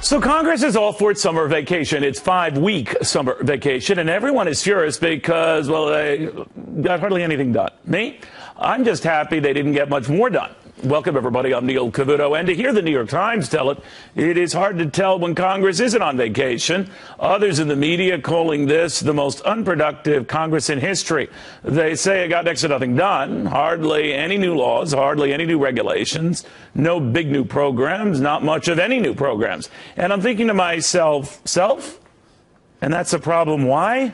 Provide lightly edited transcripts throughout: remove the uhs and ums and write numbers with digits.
So Congress is all for its summer vacation. It's 5-week summer vacation, and everyone is furious because, well, they got hardly anything done. Me? I'm just happy they didn't get much more done. Welcome, everybody. I'm Neil Cavuto. And to hear the New York Times tell it, it is hard to tell when Congress isn't on vacation. Others in the media calling this the most unproductive Congress in history. They say it got next to nothing done. Hardly any new laws, hardly any new regulations, no big new programs, not much of any new programs. And I'm thinking to myself, and that's a problem. Why?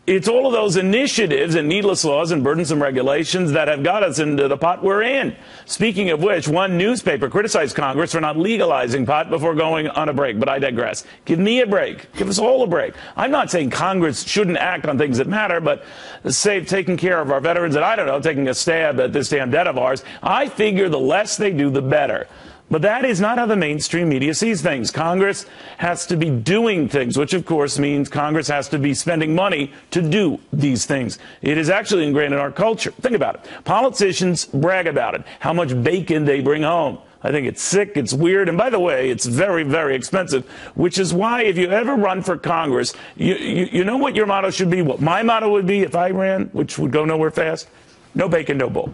It's all of those initiatives and needless laws and burdensome regulations that have got us into the pot we're in. Speaking of which, one newspaper criticized Congress for not legalizing pot before going on a break. But I digress. Give me a break. Give us all a break. I'm not saying Congress shouldn't act on things that matter, but say taking care of our veterans and, I don't know, taking a stab at this damn debt of ours. I figure the less they do, the better. But that is not how the mainstream media sees things. Congress has to be doing things, which, of course, means Congress has to be spending money to do these things. It is actually ingrained in our culture. Think about it. Politicians brag about it, how much bacon they bring home. I think it's sick, it's weird, and by the way, it's very, very expensive, which is why if you ever run for Congress, you know what your motto should be? What my motto would be if I ran, which would go nowhere fast? No bacon, no bull.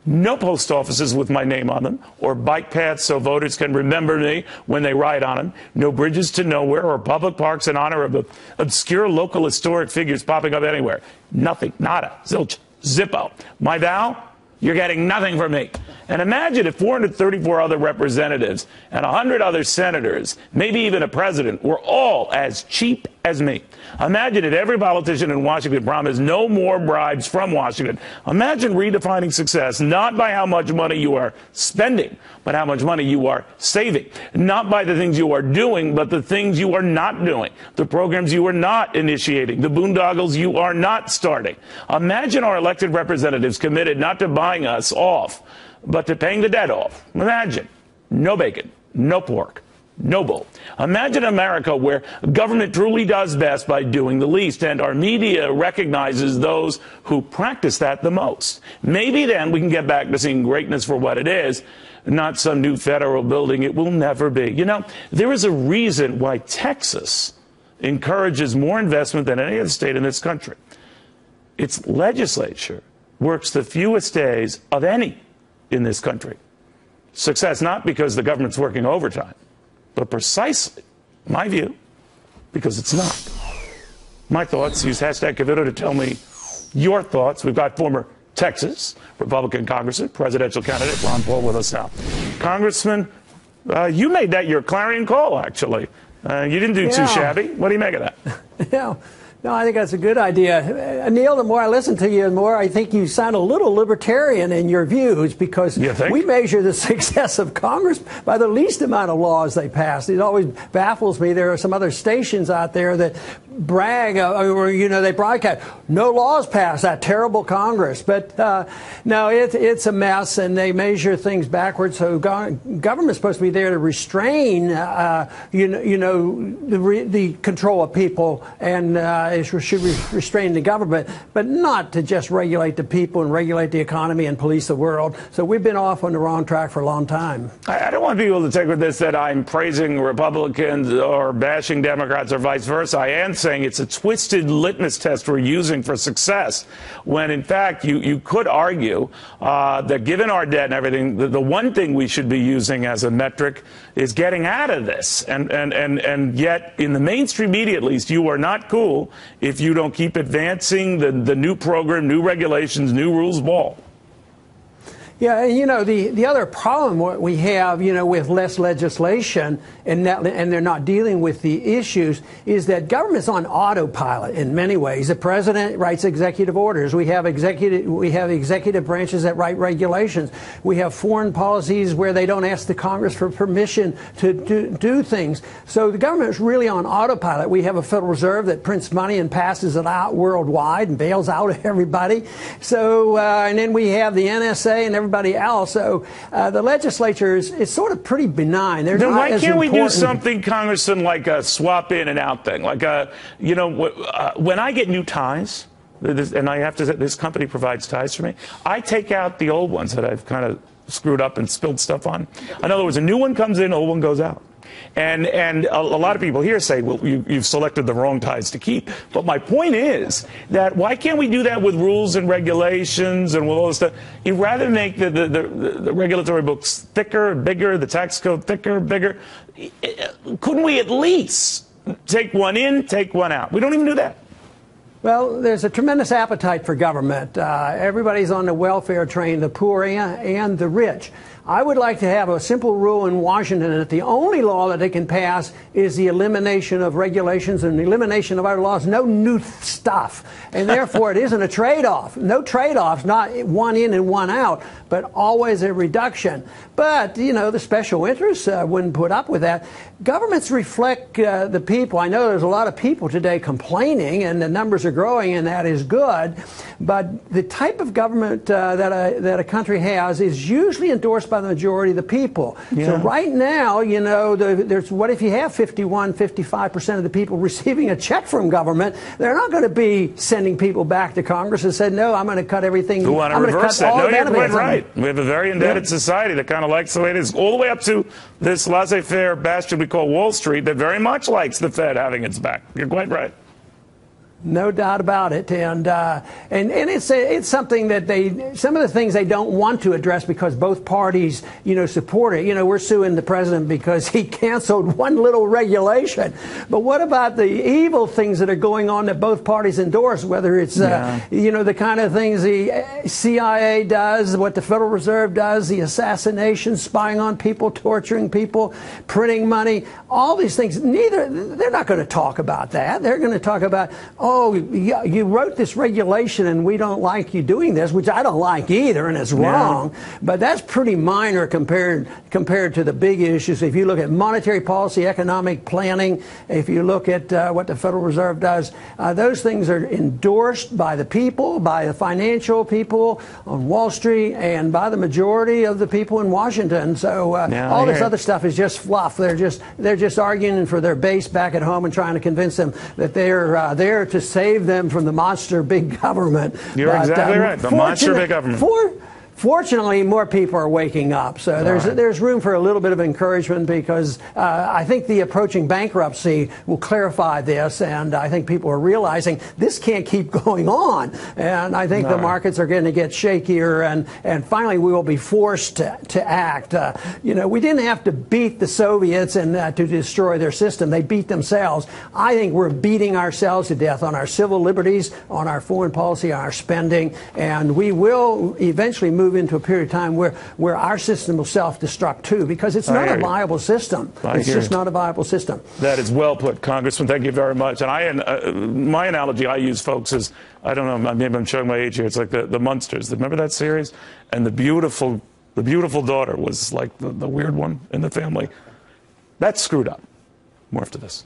No post offices with my name on them, or bike paths so voters can remember me when they ride on them. No bridges to nowhere or public parks in honor of obscure local historic figures popping up anywhere. Nothing, nada, zilch, zippo. My vow? You're getting nothing from me. And imagine if 434 other representatives and 100 other senators, maybe even a president, were all as cheap as me. Imagine if every politician in Washington promised no more bribes from Washington. Imagine redefining success not by how much money you are spending, but how much money you are saving. Not by the things you are doing, but the things you are not doing. The programs you are not initiating. The boondoggles you are not starting. Imagine our elected representatives committed not to buying us off, but to paying the debt off. Imagine. No bacon, no pork, no bull. Imagine America where government truly does best by doing the least, and our media recognizes those who practice that the most. Maybe then we can get back to seeing greatness for what it is, not some new federal building it will never be. You know, there is a reason why Texas encourages more investment than any other state in this country. Its legislature works the fewest days of any in this country. Success not because the government's working overtime, but precisely, in my view, because it's not. My thoughts, use hashtag Cavuto to tell me your thoughts. We've got former Texas Republican Congressman, presidential candidate Ron Paul with us now. Congressman, you made that your clarion call, actually. You didn't do too shabby. What do you make of that? Yeah. No, I think that's a good idea. Neil, the more I listen to you, the more I think you sound a little libertarian in your views, because we measure the success of Congress by the least amount of laws they pass. It always baffles me. There are some other stations out there that brag, or, you know, they broadcast, no laws passed, that terrible Congress. But no, it's a mess, and they measure things backwards. So government's supposed to be there to restrain, the control of people, and should restrain the government, but not to just regulate the people and regulate the economy and police the world. So we've been off on the wrong track for a long time. I don't want people to take with this that I'm praising Republicans or bashing Democrats or vice versa. I am saying it's a twisted litmus test we're using for success, when in fact you could argue that given our debt and everything, the one thing we should be using as a metric is getting out of this. And yet, in the mainstream media at least, you are not cool if you don't keep advancing the new program, new regulations, new rules ball. Yeah, you know, the other problem we have, you know, with less legislation and they're not dealing with the issues is that government's on autopilot in many ways. The president writes executive orders. We have executive branches that write regulations. We have foreign policies where they don't ask the Congress for permission to do things. So the government is really on autopilot. We have a Federal Reserve that prints money and passes it out worldwide and bails out everybody. So and then we have the NSA and everybody else. So the legislature is sort of pretty benign. They're then not why as can't we do important. something, Congressman, like a swap in and out thing? Like when I get new ties, and I have to, this company provides ties for me, I take out the old ones that I've kind of screwed up and spilled stuff on. In other words, a new one comes in, old one goes out. And a lot of people here say, well, you've selected the wrong ties to keep. But my point is that why can't we do that with rules and regulations and with all this stuff? You'd rather make the regulatory books thicker, bigger, the tax code thicker, bigger. Couldn't we at least take one in, take one out? We don't even do that. Well, there's a tremendous appetite for government. Everybody's on the welfare train, the poor and the rich. I would like to have a simple rule in Washington that the only law that they can pass is the elimination of regulations and the elimination of other laws, no new stuff. And therefore, it isn't a trade-off. No trade-offs, not one in and one out, but always a reduction. But, you know, the special interests wouldn't put up with that. Governments reflect the people. I know there's a lot of people today complaining, and the numbers are growing, and that is good. But the type of government that a country has is usually endorsed by the majority of the people. Yeah. So right now, you know, there's what if you have 55% of the people receiving a check from government? They're not going to be sending people back to Congress and said, no, I'm going to cut everything. Who want to reverse that? No, you're quite right. We have a very indebted society that kind of likes the way it is, all the way up to this laissez-faire bastion we call Wall Street that very much likes the Fed having its back. You're quite right. No doubt about it, and it's something that some of the things they don't want to address because both parties, you know, support it. You know, we're suing the president because he canceled one little regulation, but what about the evil things that are going on that both parties endorse? Whether it's you know, the kind of things the CIA does, what the Federal Reserve does, the assassination, spying on people, torturing people, printing money, all these things. They're not going to talk about that. They're going to talk about, oh, you wrote this regulation and we don't like you doing this, which I don't like either, and it's wrong. But that's pretty minor compared to the big issues. If you look at monetary policy, economic planning, if you look at what the Federal Reserve does, those things are endorsed by the people, by the financial people on Wall Street, and by the majority of the people in Washington. So all this other stuff is just fluff. They're just arguing for their base back at home and trying to convince them that they're there to save them from the monster big government. You're exactly right. The monster big government. Fortunately, more people are waking up, so there's room for a little bit of encouragement because I think the approaching bankruptcy will clarify this, and I think people are realizing this can't keep going on, and I think the markets are going to get shakier, and finally we will be forced to act. You know, we didn't have to beat the Soviets and to destroy their system; they beat themselves. I think we're beating ourselves to death on our civil liberties, on our foreign policy, on our spending, and we will eventually move into a period of time where our system will self-destruct too, because it's not a viable system. It's just not a viable system. That is well put, Congressman. Thank you very much. And my analogy I use, folks, is, I don't know, maybe I'm showing my age here. It's like the Munsters. Remember that series? And the beautiful daughter was like the weird one in the family. That's screwed up. More after this.